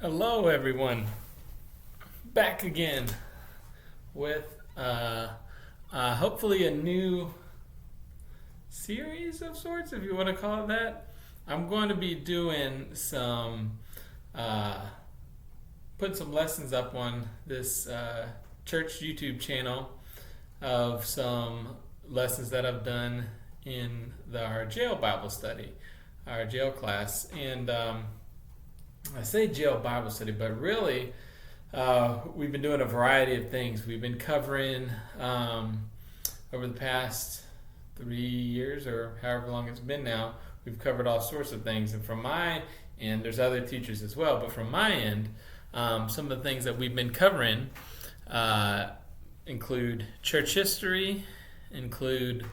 Hello, everyone. Back again with hopefully a new series of sorts, if you want to call it that. I'm going to be doing uh, putting some lessons up on this church YouTube channel of some lessons that I've done in our jail Bible study, our jail class. And I say jail Bible study, but really we've been doing a variety of things. We've been covering over the past 3 years or however long it's been now, we've covered all sorts of things. And from my end, there's other teachers as well, but from my end, some of the things that we've been covering include church history, include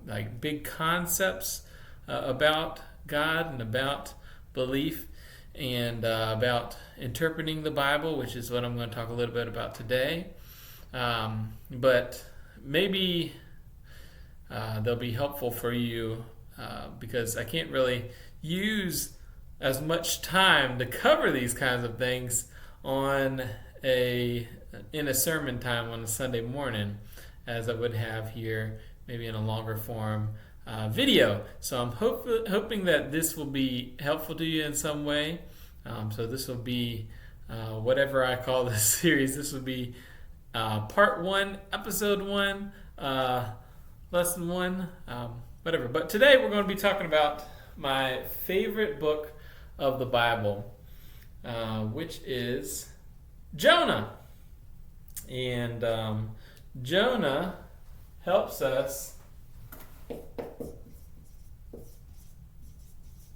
like big concepts about God and about belief, and about interpreting the Bible, which is what I'm going to talk a little bit about today. But maybe they'll be helpful for you because I can't really use as much time to cover these kinds of things in a sermon time on a Sunday morning as I would have here, maybe in a longer form video. So I'm hoping that this will be helpful to you in some way. So this will be whatever I call this series. This will be part 1, episode 1, lesson 1, whatever. But today we're going to be talking about my favorite book of the Bible, which is Jonah. And Jonah helps us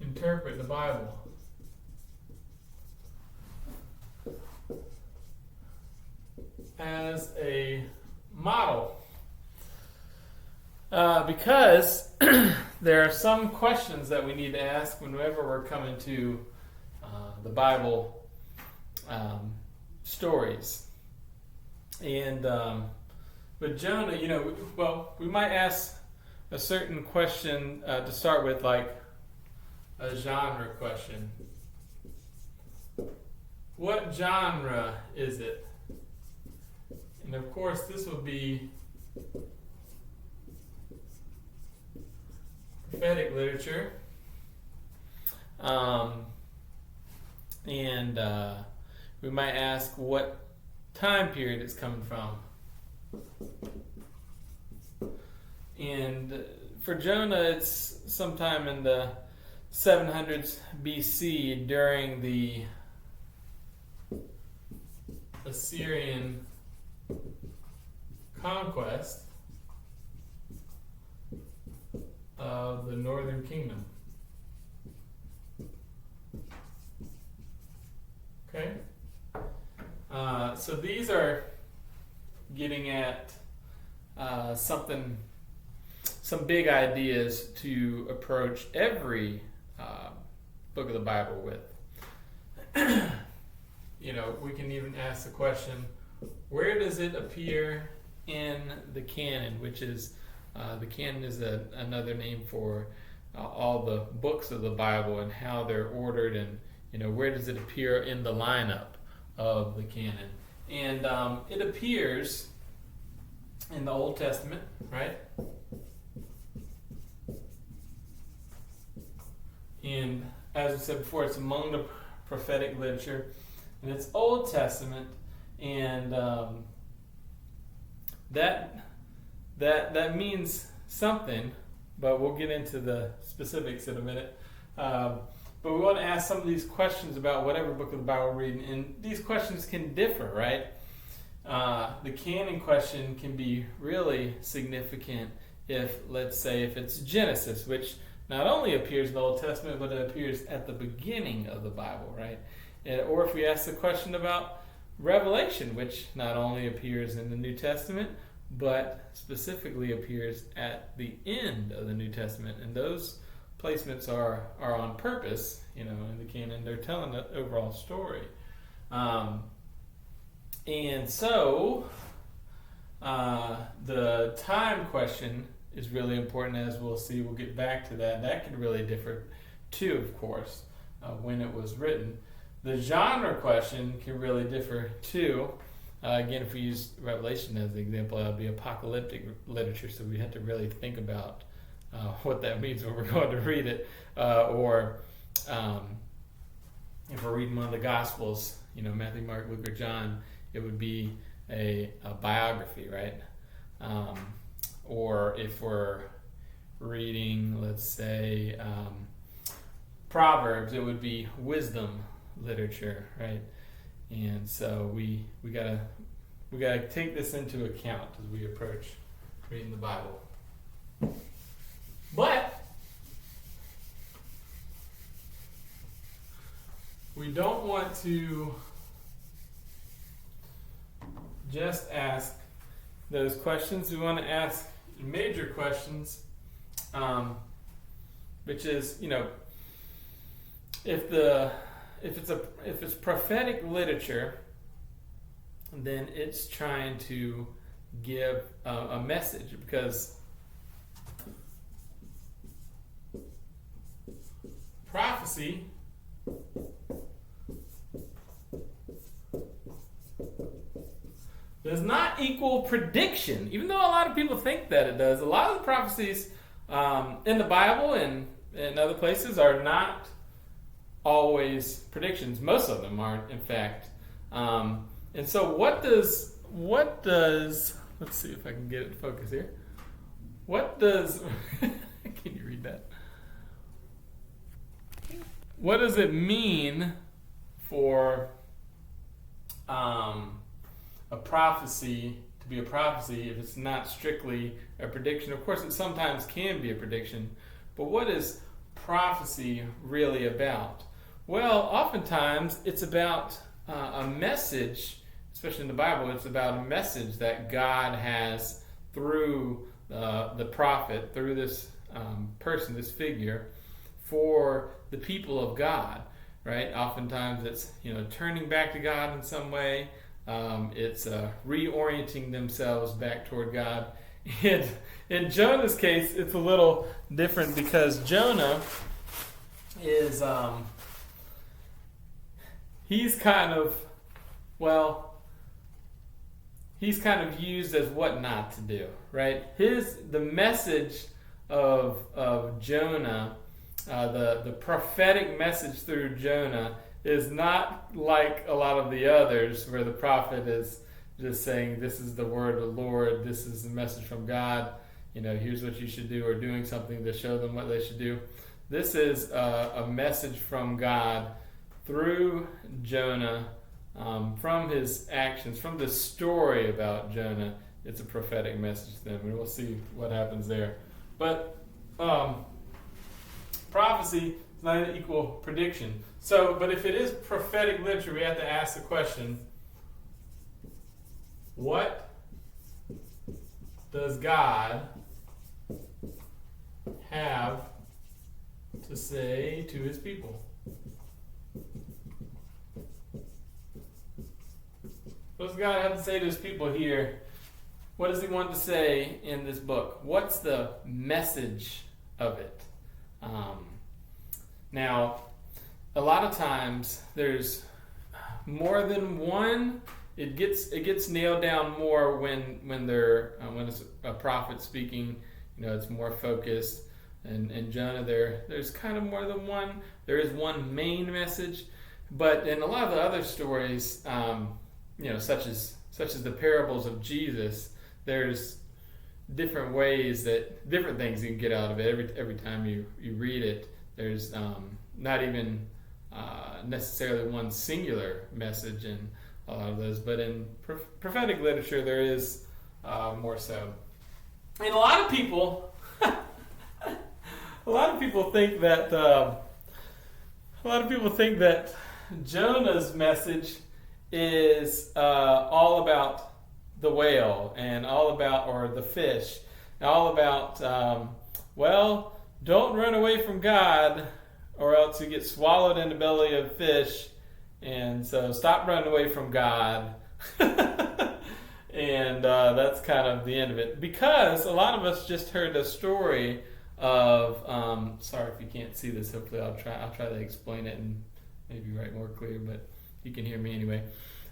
interpret the Bible. As a model. Because there are some questions that we need to ask whenever we're coming to the Bible stories. And with Jonah, we might ask a certain question to start with, like a genre question. What genre is it? And of course, this would be prophetic literature. And we might ask what time period it's coming from. And for Jonah, it's sometime in the 700s BC during the Assyrian conquest of the northern kingdom. Okay? So these are getting at some big ideas to approach every book of the Bible with. We can even ask the question, where does it appear in the canon, which is the canon is another name for all the books of the Bible and how they're ordered, and where does it appear in the lineup of the canon. And it appears in the Old Testament, right? And as we said before, it's among the prophetic literature, and it's Old Testament, and that means something, but we'll get into the specifics in a minute. But we want to ask some of these questions about whatever book of the Bible we're reading, and these questions can differ, right? The canon question can be really significant if it's Genesis, which not only appears in the Old Testament, but it appears at the beginning of the Bible, right? Or if we ask the question about Revelation, which not only appears in the New Testament, but specifically appears at the end of the New Testament. And those placements are on purpose, in the canon. They're telling the overall story. And so the time question is really important, as we'll see. We'll get back to that. That can really differ too, of course, when it was written. The genre question can really differ too. Again, if we use Revelation as an example, that would be apocalyptic literature, so we have to really think about what that means when we're going to read it. Or if we're reading one of the Gospels, Matthew, Mark, Luke, or John, it would be a biography, right? Or if we're reading, let's say, Proverbs, it would be wisdom literature, right? And so we gotta take this into account as we approach reading the Bible. But we don't want to just ask those questions. We want to ask major questions, which is, if it's prophetic literature, then it's trying to give a message, because prophecy does not equal prediction, even though a lot of people think that it does. A lot of the prophecies in the Bible and in other places are not always predictions. Most of them aren't, in fact. And so what does let's see if I can get it to focus here. What does can you read that? What does it mean for a prophecy to be a prophecy if it's not strictly a prediction? Of course, it sometimes can be a prediction, but what is prophecy really about? Well, oftentimes it's about a message, especially in the Bible. It's about a message that God has through the prophet, through this person, this figure, for the people of God, right? Oftentimes it's turning back to God in some way. It's reorienting themselves back toward God. And in Jonah's case, it's a little different, because Jonah is he's kind of used as what not to do, right? The message of Jonah, the prophetic message through Jonah, is not like a lot of the others where the prophet is just saying, this is the word of the Lord, this is the message from God, here's what you should do, or doing something to show them what they should do. This is a message from God through Jonah, from his actions, from the story about Jonah. It's a prophetic message to them, and we'll see what happens there. But prophecy is not equal prediction. So, but if it is prophetic literature, we have to ask the question, what does God have to say to his people? What does God have to say to his people here? What does he want to say in this book? What's the message of it? Now, a lot of times there's more than one. It gets nailed down more when it's a prophet speaking. It's more focused. And Jonah, there's kind of more than one. There is one main message, but in a lot of the other stories, such as the parables of Jesus, there's different things you can get out of it every time you read it. There's not even necessarily one singular message in a lot of those, but in prophetic literature there is more so. And a lot of people think that Jonah's message is all about the whale and or the fish, and all about don't run away from God or else you get swallowed in the belly of fish, and so stop running away from God. And that's kind of the end of it, because a lot of us just heard a story of sorry if you can't see this. Hopefully I'll try to explain it maybe write more clear, but you can hear me anyway.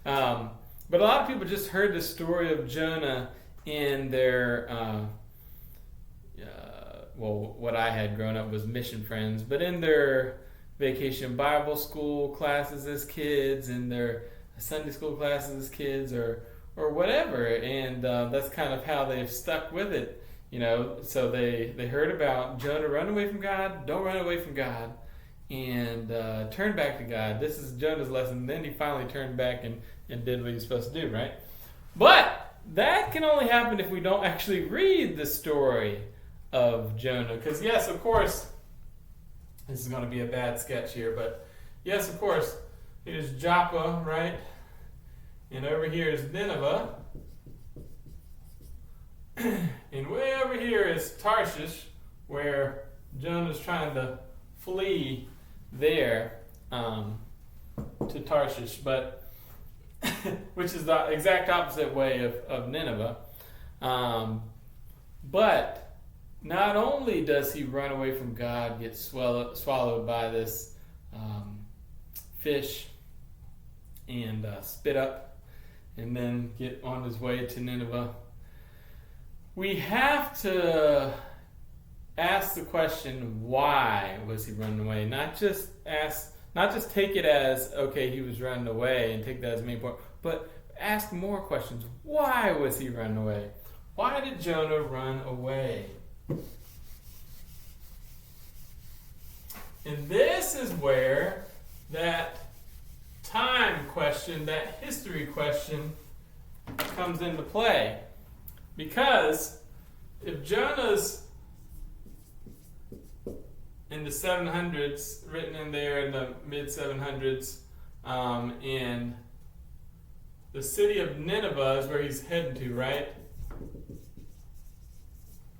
But a lot of people just heard the story of Jonah in their, what I had growing up was Mission Friends, but in their vacation Bible school classes as kids, in their Sunday school classes as kids, or whatever, and that's kind of how they've stuck with it, So they heard about Jonah run away from God, don't run away from God, and turn back to God. This is Jonah's lesson. Then he finally turned back and did what he was supposed to do, right? But that can only happen if we don't actually read the story of Jonah. Because yes, of course, this is going to be a bad sketch here, but yes, of course, here's Joppa, right? And over here is Nineveh. And way over here is Tarshish, where Jonah's trying to flee there to Tarshish, but which is the exact opposite way of Nineveh. But not only does he run away from God, get swallowed by this fish and spit up, and then get on his way to Nineveh, we have to ask the question, why was he running away? Not just take it as, okay, he was running away and take that as the main point, but ask more questions. Why was he running away? Why did Jonah run away? And this is where that time question, that history question comes into play. Because if Jonah's in the 700s, written in there in the mid-700s, and the city of Nineveh is where he's heading to, right?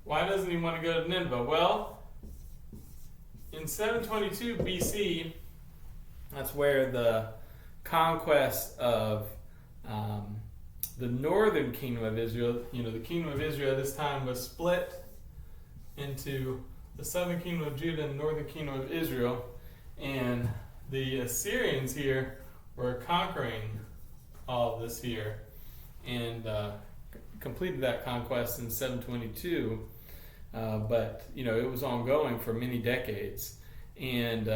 Why doesn't he want to go to Nineveh? Well, in 722 BC, that's where the conquest of the northern kingdom of Israel, the kingdom of Israel this time was split into the southern kingdom of Judah and the northern kingdom of Israel, and the Assyrians here were conquering all of this here, and completed that conquest in 722, but it was ongoing for many decades, and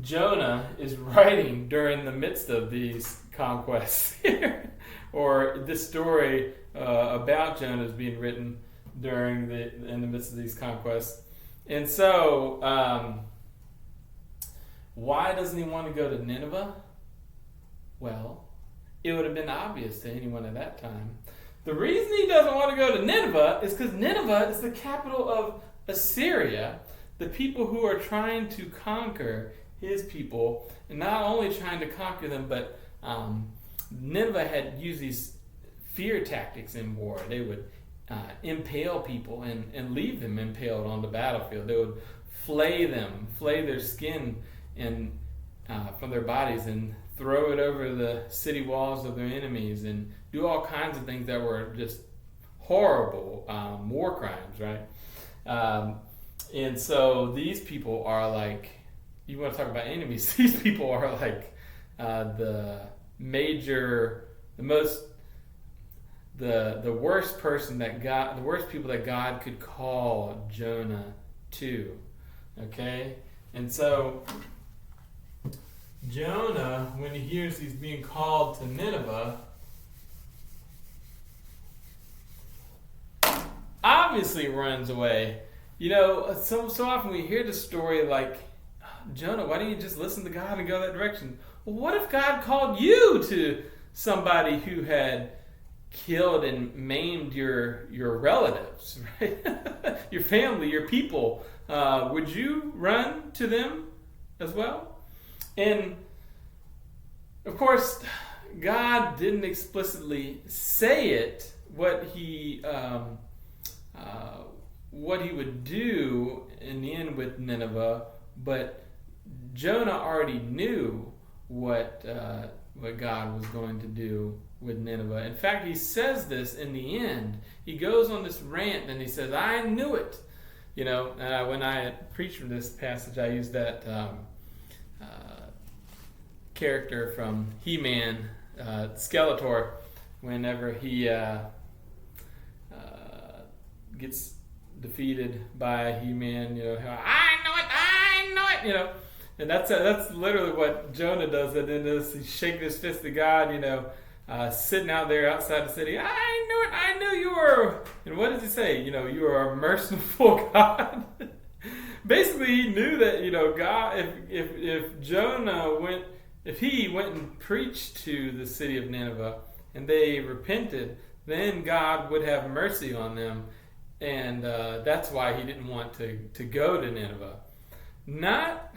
Jonah is writing during the midst of these conquests here, or this story about Jonah is being written in the midst of these conquests. And so, why doesn't he want to go to Nineveh? Well, it would have been obvious to anyone at that time. The reason he doesn't want to go to Nineveh is because Nineveh is the capital of Assyria, the people who are trying to conquer his people, and not only trying to conquer them, but Nineveh had used these fear tactics in war. They would impale people and leave them impaled on the battlefield. They would flay their skin and from their bodies, and throw it over the city walls of their enemies, and do all kinds of things that were just horrible war crimes, right? And so these people are like, you want to talk about enemies, these people are like the worst people that God could call Jonah to. Okay? And so Jonah, when he hears he's being called to Nineveh, obviously runs away. So often we hear the story like, Jonah, why don't you just listen to God and go that direction? Well, what if God called you to somebody who had killed and maimed your relatives, right? Your family, your people? Would you run to them as well? And of course, God didn't explicitly say it, what he would do in the end with Nineveh, but Jonah already knew what God was going to do with Nineveh. In fact, he says this in the end. He goes on this rant and he says, I knew it. when I had preached from this passage, I used that character from He-Man, Skeletor, whenever he gets defeated by He-Man, I know it, and that's literally what Jonah does. And then he's shaking his fist at God, sitting out there outside the city. I knew you were. And what does he say? You are a merciful God. Basically, he knew that God. If Jonah if he went and preached to the city of Nineveh and they repented, then God would have mercy on them. And that's why he didn't want to go to Nineveh. Not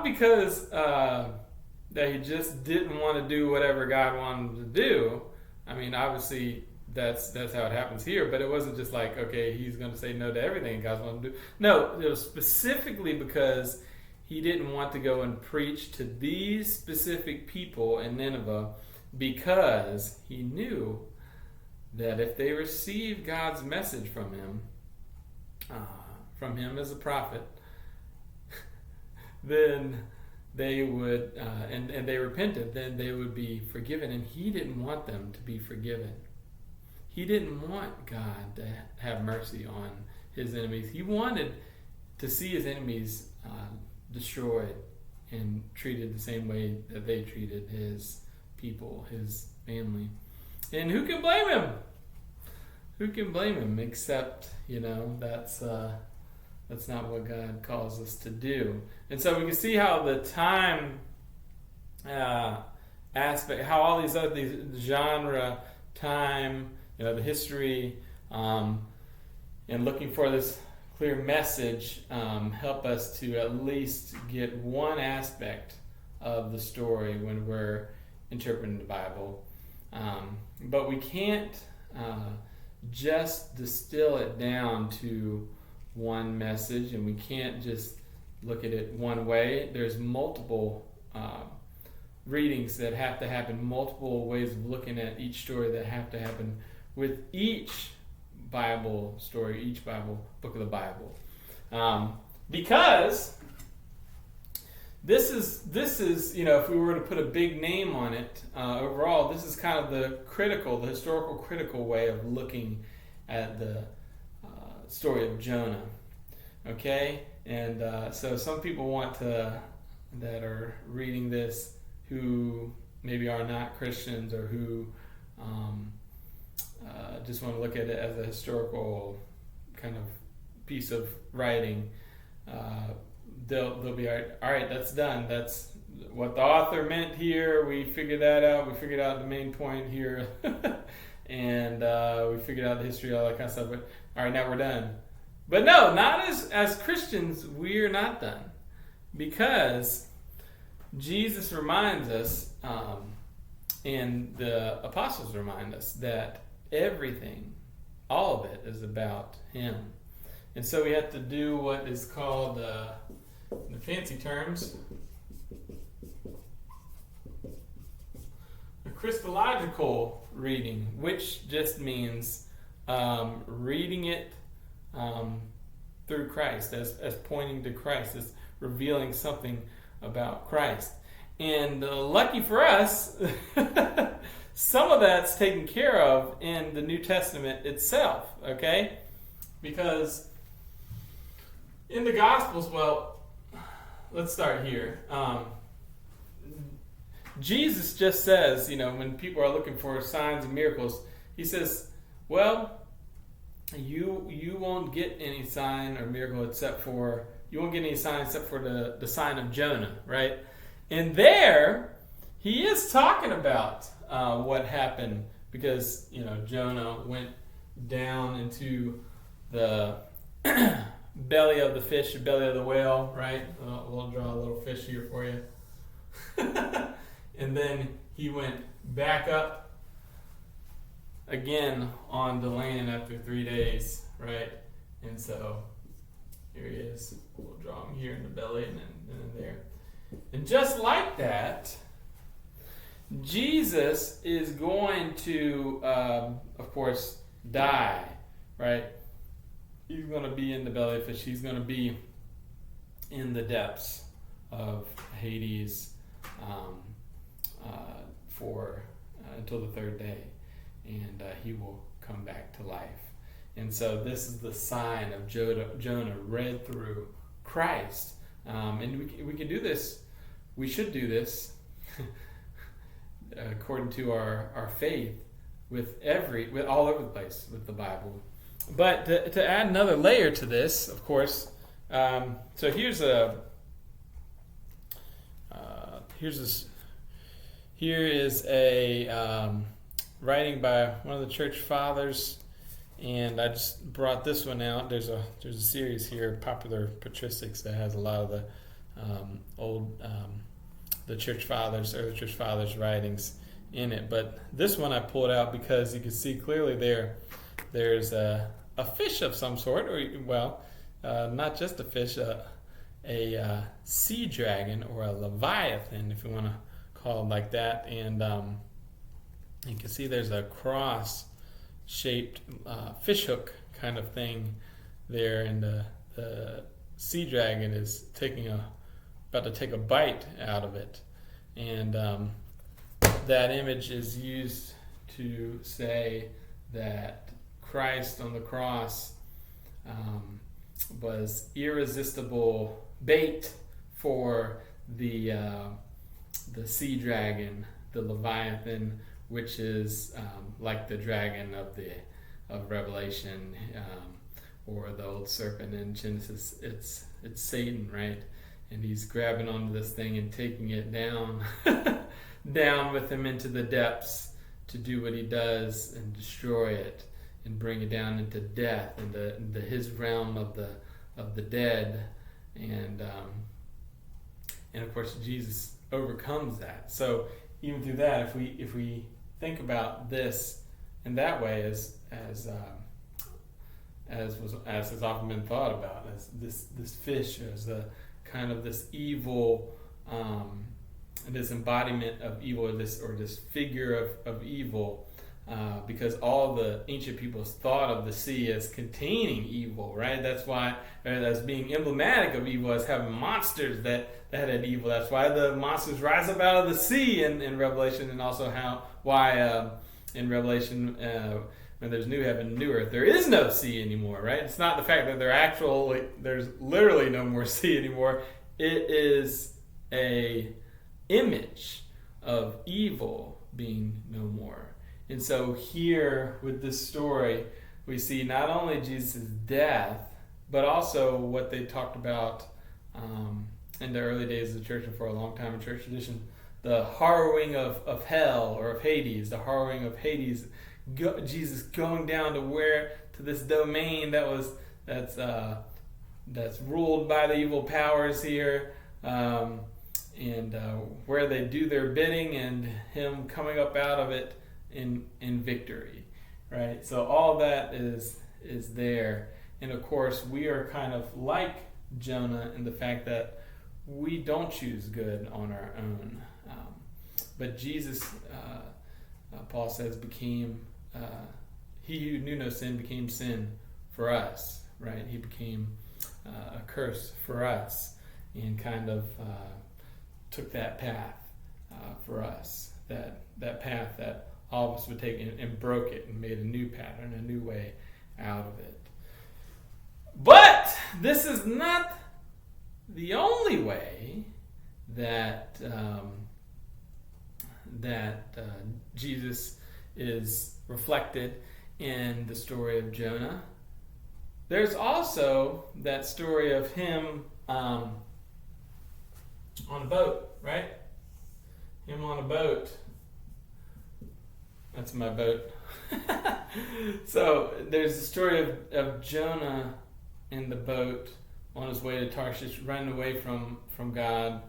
because that he just didn't want to do whatever God wanted him to do. I mean, obviously, that's how it happens here. But it wasn't just like, okay, he's going to say no to everything God's wanted to do. No, it was specifically because he didn't want to go and preach to these specific people in Nineveh, because he knew that if they received God's message from him as a prophet, then they would, and they repented, then they would be forgiven. And he didn't want them to be forgiven. He didn't want God to have mercy on his enemies. He wanted to see his enemies destroyed and treated the same way that they treated his people, his family. And who can blame him? Who can blame him? Except, that's not what God calls us to do. And so we can see how the time aspect, how all these genre, time, the history, and looking for this clear message help us to at least get one aspect of the story when we're interpreting the Bible. But we can't just distill it down to one message, and we can't just look at it one way. There's multiple readings that have to happen, multiple ways of looking at each story that have to happen with each Bible story, each Bible book of the Bible, because this is if we were to put a big name on it, overall, this is kind of the historical critical way of looking at the story of Jonah. Okay, and so some people that are reading this, who maybe are not Christians, or who just want to look at it as a historical kind of piece of writing, they'll be all right, that's done. That's what the author meant here. We figured that out. We figured out the main point here, and we figured out the history, all that kind of stuff. But all right, now we're done. But no, not as Christians, we're not done, because Jesus reminds us, and the apostles remind us, that everything, all of it, is about him. And so we have to do what is called, in the fancy terms, a Christological reading, which just means reading it through Christ, as pointing to Christ, as revealing something about Christ. And lucky for us, some of that's taken care of in the New Testament itself, okay? Because in the Gospels, well, let's start here. Jesus just says, when people are looking for signs and miracles, he says, well, you won't get any sign or miracle except for the sign of Jonah, right? And there, he is talking about what happened, because Jonah went down into the belly of the fish, the belly of the whale, right? We'll draw a little fish here for you. And then he went back up again on the land after 3 days, right? And so here he is. We'll draw him here in the belly and then there. And just like that, Jesus is going to, of course, die, right? He's going to be in the belly of the fish. He's going to be in the depths of Hades for until the third day, and he will come back to life. And so this is the sign of Jonah read through Christ. And we can do this. We should do this according to our faith with all over the place with the Bible. But to add another layer to this, of course, so here is a writing by one of the church fathers, and I just brought this one out. There's a series here, Popular Patristics, that has a lot of the the church fathers, early church fathers writings in it. But this one I pulled out because you can see clearly there's a fish of some sort, or not just a fish, a sea dragon or a leviathan, if you want to call it like that. And you can see there's a cross-shaped fish hook kind of thing there, and the sea dragon is about to take a bite out of it. And that image is used to say that Christ on the cross was irresistible bait for the sea dragon, the Leviathan, which is like the dragon of Revelation, or the old serpent in Genesis. It's Satan, right? And he's grabbing onto this thing and taking it down down with him into the depths to do what he does and destroy it and bring it down into death, into his realm of the dead. And of course Jesus overcomes that. So even through that, if we think about this in that way, as has often been thought about, as this fish, as the kind of this evil, this embodiment of evil, or this figure of evil, because all the ancient peoples thought of the sea as containing evil, right? That's why, as being emblematic of evil, as having monsters that had evil. That's why the monsters rise up out of the sea in Revelation, and also why in Revelation, when there's new heaven and new earth, there is no sea anymore, right? It's not the fact that there's literally no more sea anymore. It is a image of evil being no more. And so here with this story, we see not only Jesus' death, but also what they talked about in the early days of the church and for a long time in church tradition, the harrowing of hell, or of Hades, the harrowing of Hades, Jesus going down to this domain that's ruled by the evil powers here, and where they do their bidding, and him coming up out of it in victory, right? So all that is there. And of course we are kind of like Jonah in the fact that we don't choose good on our own, but Jesus, Paul says, became he who knew no sin became sin for us, right? He became a curse for us, and kind of took that path for us, that path that all of us would take, and broke it and made a new pattern, a new way out of it. But this is not the only way that Jesus is reflected in the story of Jonah. There's also that story of him on a boat, right? Him on a boat. That's my boat. So there's the story of Jonah in the boat on his way to Tarshish, running away from God,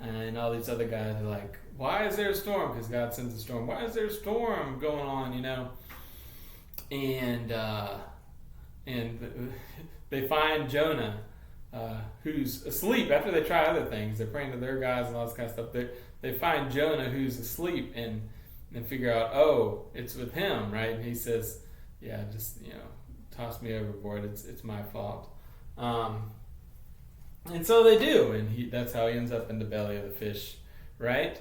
and all these other guys are like, why is there a storm? Because God sends a storm. Why is there a storm going on, And they find Jonah, who's asleep. After they try other things, they're praying to their gods and all this kind of stuff. They find Jonah who's asleep and figure out, oh, it's with him, right? And he says, yeah, just toss me overboard. It's my fault. And so they do, and that's how he ends up in the belly of the fish, right?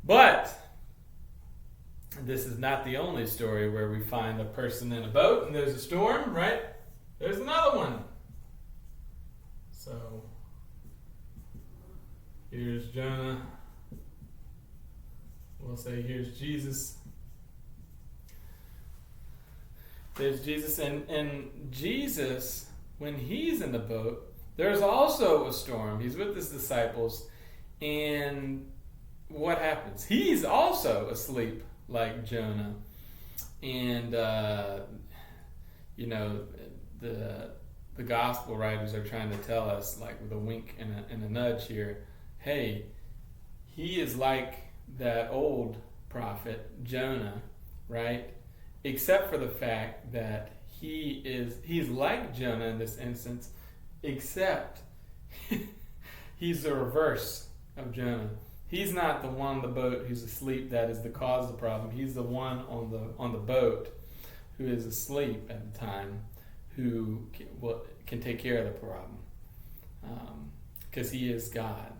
But this is not the only story where we find a person in a boat and there's a storm, right? There's another one. So here's Jonah. We'll say here's Jesus. There's Jesus, and Jesus, when he's in the boat, there's also a storm. He's with his disciples, and what happens? He's also asleep like Jonah. And, the gospel writers are trying to tell us, like with a wink and a nudge here, hey, he is like that old prophet Jonah, right? Except for the fact that he's like Jonah in this instance, except he's the reverse of Jonah. He's not the one on the boat who's asleep that is the cause of the problem. He's the one on the boat who is asleep at the time, who can take care of the problem, because he is God.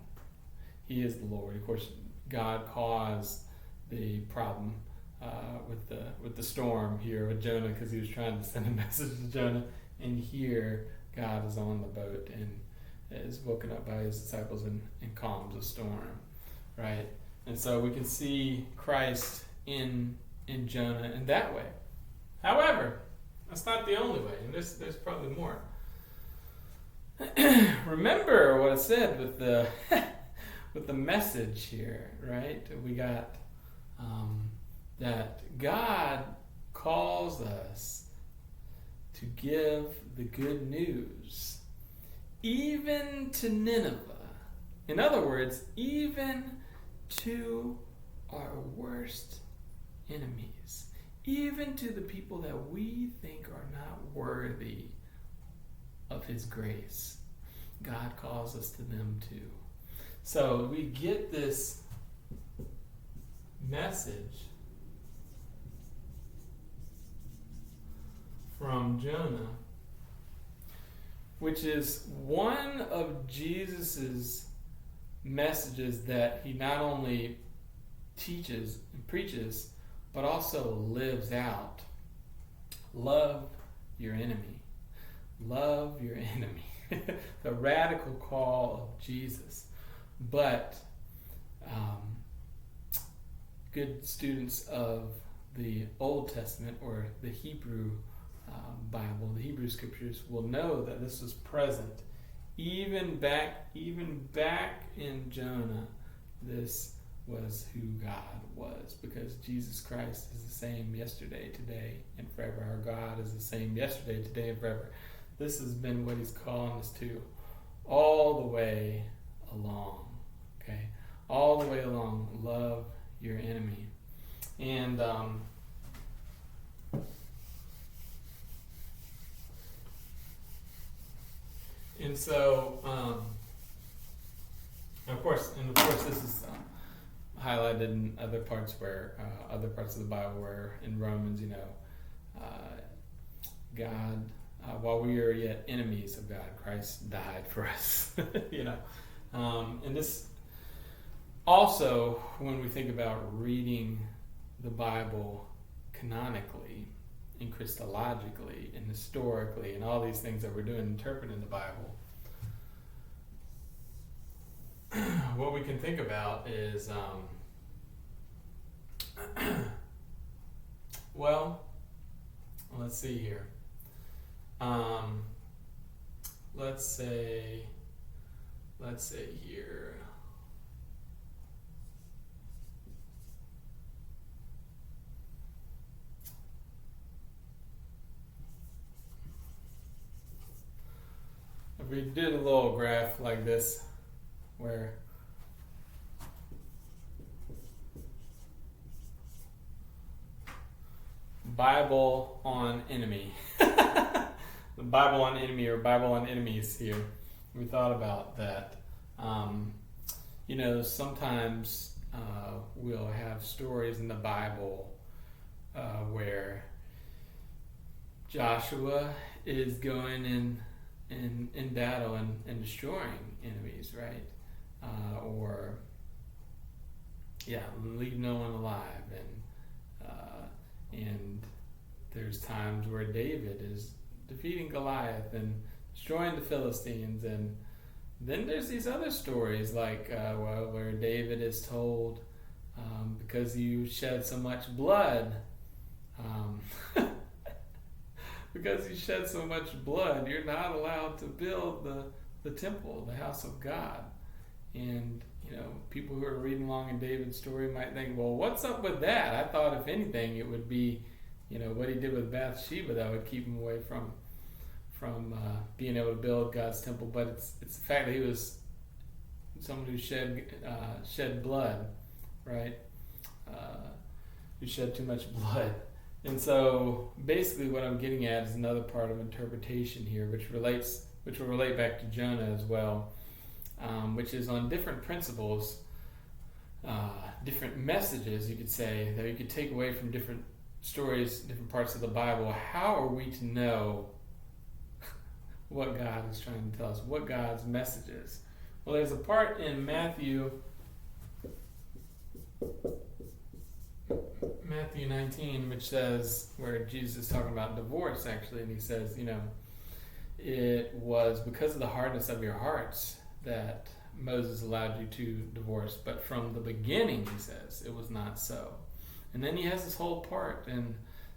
He is the Lord. Of course, God caused the problem with the storm here with Jonah, because he was trying to send a message to Jonah, and here God is on the boat and is woken up by his disciples and calms the storm, right? And so we can see Christ in Jonah in that way. However, that's not the only way, and there's probably more. Remember what I said with the with the message here, right? We got that God calls us to give the good news, even to Nineveh. In other words, even to our worst enemies, even to the people that we think are not worthy of his grace. God calls us to them too. So we get this message from Jonah, which is one of Jesus's messages that he not only teaches and preaches, but also lives out. Love your enemy. Love your enemy. The radical call of Jesus. But good students of the Old Testament or the Hebrew Bible, the Hebrew Scriptures, will know that this was present even back in Jonah. This was who God was, because Jesus Christ is the same yesterday, today, and forever. Our God is the same yesterday, today, and forever. This has been what he's calling us to all the way along. Okay? All the way along. Love your enemy. And so of course this is highlighted in other parts of the Bible where in Romans, God, while we are yet enemies of God, Christ died for us. And this also, when we think about reading the Bible canonically and Christologically and historically and all these things that we're doing interpreting the Bible, what we can think about is well, let's see here. Let's say here. If we did a little graph like this, where Bible on enemy, the Bible on enemy or Bible on enemies here, we thought about that. Sometimes we'll have stories in the Bible where Joshua is going in battle and destroying enemies, right? Leave no one alive, and there's times where David is defeating Goliath and destroying the Philistines, and then there's these other stories like where David is told, because you shed so much blood, because you shed so much blood, you're not allowed to build the temple, the house of God. And people who are reading along in David's story might think, well, what's up with that? I thought if anything it would be what he did with Bathsheba that would keep him away from being able to build God's temple. But it's the fact that he was someone who shed blood, right? Who shed too much blood. And so basically what I'm getting at is another part of interpretation here, which will relate back to Jonah as well, which is on different principles, different messages, you could say, that you could take away from different stories, different parts of the Bible. How are we to know what God is trying to tell us, what God's message is? Well, there's a part in Matthew 19, which says, where Jesus is talking about divorce, actually, and he says, it was because of the hardness of your hearts that Moses allowed you to divorce, but from the beginning, he says, it was not so. And then he has this whole part in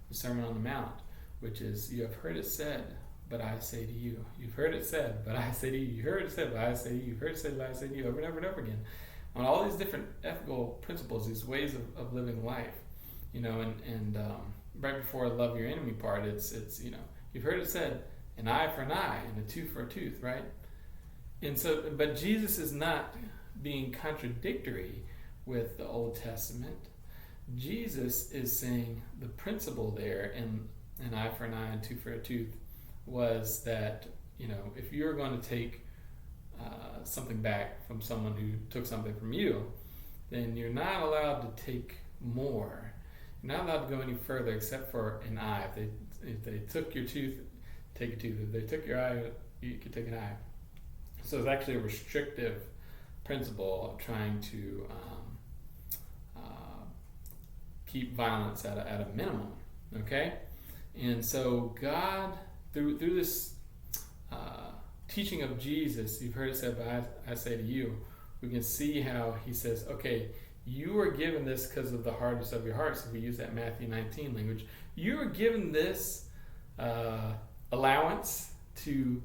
the Sermon on the Mount, which is, you have heard it said, but I say to you. You've heard it said, but I say to you. You heard it said, but I say to you. You've heard it said, but I say to you, over and over and over again. On all these different ethical principles, these ways of living life, and right before love your enemy part, it's you've heard it said, an eye for an eye and a tooth for a tooth, right? And so, but Jesus is not being contradictory with the Old Testament. Jesus is saying the principle there in an eye for an eye and tooth for a tooth was that, if you're going to take something back from someone who took something from you, then you're not allowed to take more. You're not allowed to go any further except for an eye. If they took your tooth, take a tooth. If they took your eye, you could take an eye. So it's actually a restrictive principle of trying to keep violence at a minimum. Okay, and so God, through this teaching of Jesus, you've heard it said, but I say to you, we can see how he says, okay, you were given this because of the hardness of your hearts. If we use that Matthew 19 language, you were given this allowance to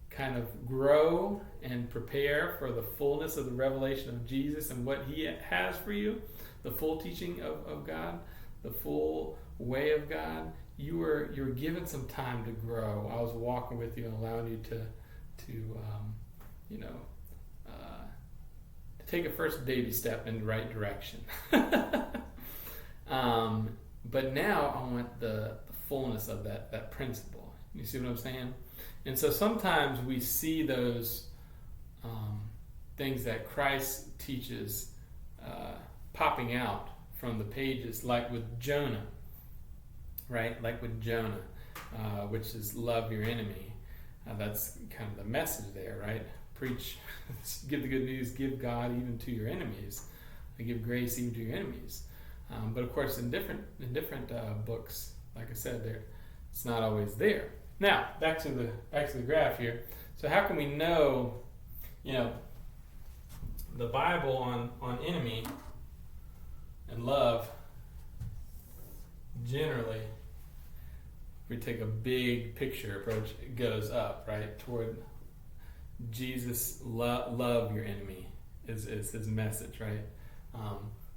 kind of grow and prepare for the fullness of the revelation of Jesus and what he has for you, the full teaching of God, the full way of God. You were given some time to grow. I was walking with you and allowing you to take a first baby step in the right direction. But now I want the fullness of that principle. You see what I'm saying? And so sometimes we see those things that Christ teaches popping out from the pages, like with Jonah, right? Like with Jonah, which is love your enemy. That's kind of the message there, right? Preach, give the good news, give God even to your enemies, and give grace even to your enemies. But of course, in different books, like I said, it's not always there. Now, back to the graph here. So how can we know, the Bible on enemy and love? Generally, if we take a big picture approach, it goes up, right? Toward Jesus, love your enemy is his message, right?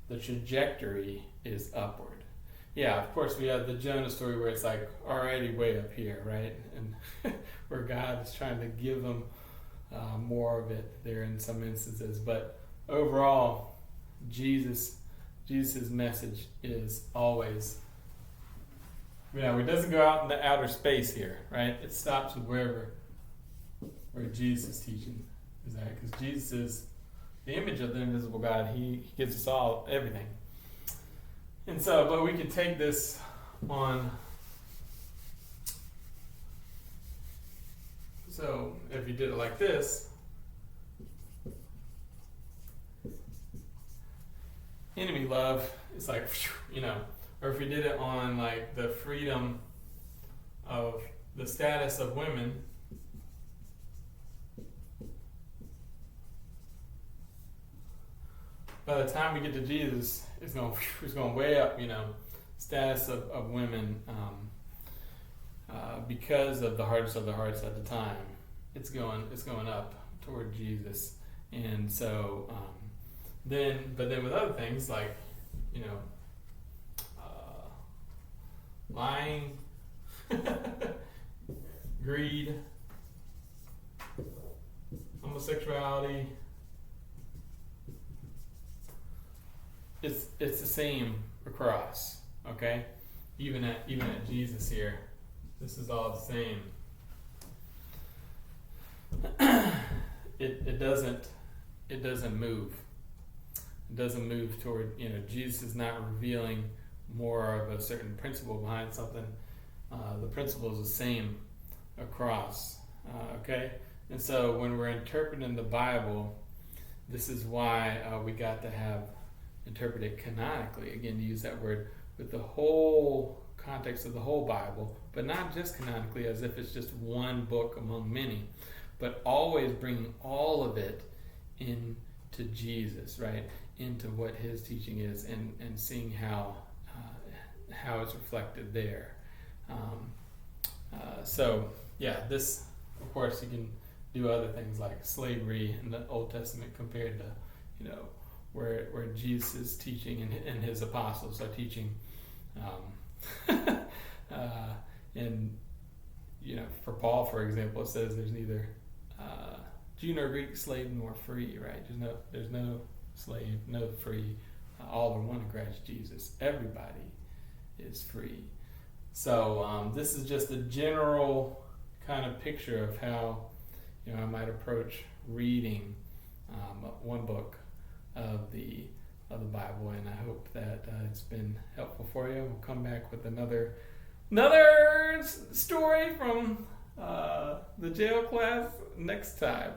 The trajectory is upward. Yeah, of course, we have the Jonah story where it's like already way up here, right? And where God is trying to give them more of it there in some instances. But overall, Jesus' message is always, it doesn't go out in the outer space here, right? It stops with where Jesus' teaching is at, because Jesus is the image of the invisible God. He gives us all everything. And so, but we could take this on, so if you did it like this, enemy love, it's like, or if we did it on like the freedom of the status of women, by the time we get to Jesus, it's going way up, status of women, because of the hardest of the hearts at the time. It's going up toward Jesus, and so but then with other things like, lying, greed, homosexuality. It's the same across, okay? Even at Jesus here, this is all the same. It doesn't move. It doesn't move toward, Jesus is not revealing more of a certain principle behind something. The principle is the same across, okay? And so when we're interpreting the Bible, this is why we got to have interpreted canonically, again, to use that word, with the whole context of the whole Bible, but not just canonically as if it's just one book among many, but always bringing all of it into Jesus, right? Into what his teaching is, and seeing how it's reflected there. This, of course, you can do other things like slavery in the Old Testament compared to, where Jesus is teaching and his apostles are teaching, and for Paul, for example, it says there's neither Jew nor Greek, slave nor free, right? There's no slave, no free. All are one in Christ Jesus. Everybody is free. So this is just a general kind of picture of how I might approach reading one book of the Bible, and I hope that it's been helpful for you. We'll come back with another story from the jail class next time.